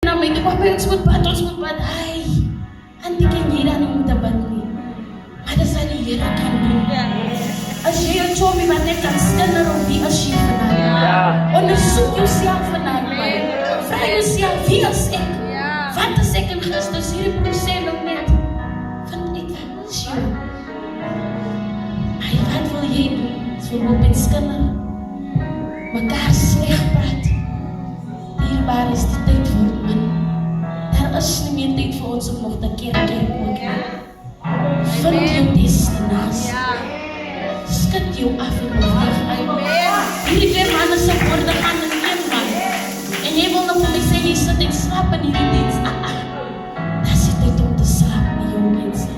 namin, di pa ons moet bad, ay, hindi kanya na yung dabat ni. Ada sa liya kan doen. As jy jou chomie wat net kan skinner om die as jy vanaf. Onderzoek jouself vanaf, man. Vraag jouself, wie is ek? Wat is ek in Christus? Hierdie proses nog net. Van ek, wat is jy? Ay, wat wil jy doen? As wil op het skinner. Mekaar sleg praat. Dierbaar is die tyd vir man. Daar is nie meer tyd vir ons om nog te kerk ook. Vind jou destinasie. Skit jou af en vlieg uit. Hierdie 2 maande se woorde gaan in 1 maand. En jy wil nog vir my sê, jy sit en slaap in hierdie diens. Daar is die tyd om te slaap, my jong mense.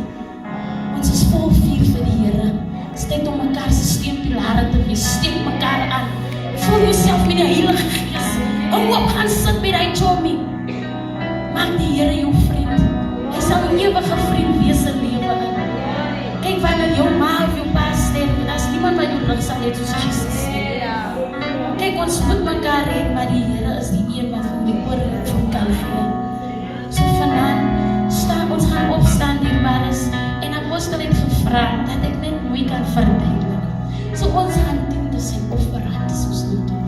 Ons is vol vuur vir die Here. Het is tyd om mekaar se steunpilare te wees. Steek mekaar aan. Voel jouself met die Heilige Gees. Hou op, gaan sit met die chomie. Maak die Here jou vriend. Hy sal 'n ewige vriend wees in lewe in. Kyk wanneer jou ma of jou pa sterf, en as niemand wat jou rug sal hê soos Jesus sê. Kyk, ons moet mekaar hê, maar die Here is die een wat vir die oorvloed kan gee. So vanaand staan ons gaan opstaan dierbares, en apostel het gevra dat ek net mooi kan verduidelik. So ons gaan dien te sy offerhand soos nodig.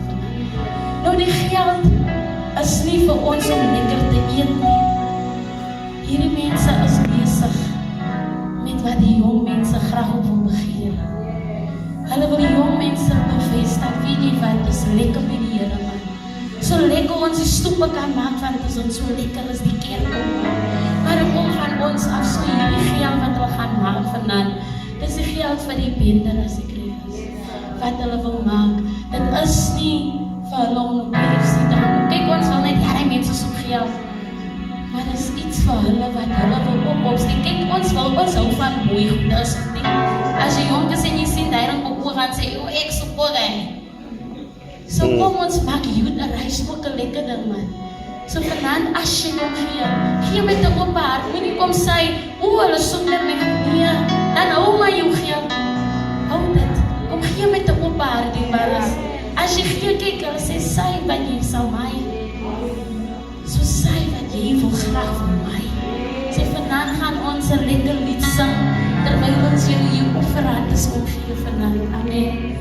Nou die geld is nie vir ons om lekker te eet nie. Hierdie mense is besig met wat die jong mense graag op wil begeer. Hulle wil die jong mense bevestig, weet jy wat, is lekker met die Here man. So lekker ons die stoepe kan maak, want is ons so lekker is die kerk ook. Maar dan kom van ons af, so hierdie geld wat hulle gaan maak vanaand, dis die geld vir die bender as ek reg is, wat hulle wil maak. Dit is nie vir hulle om nog KFC te gaan. Kyk, ons wil net, ja, die mense soek geld. Maar dit is iets vir hulle wat hulle wil opsteek. Kyk, ons hou van mooi goed, dis het nie. As jy jong is en jy sien daar in op oor gaan sê, oh, ek support hy. So kom ons maak youth 'n reis ook 'n lekker ding man. So vanaand as jy nog gee met 'n oop hart, moenie kom sê, o, hulle soek net my nee, dan hou maar jou geld. Hou dit. Kom gee met 'n oop hart, die maar as jy gee, kyk, hulle sê, sy wat jy sal my. So sy wat jy wil graag vir my. Sê vanaand gaan ons 'n lekker lied sing, terwyl ons jou offerhandes omgee vanaand. Amen.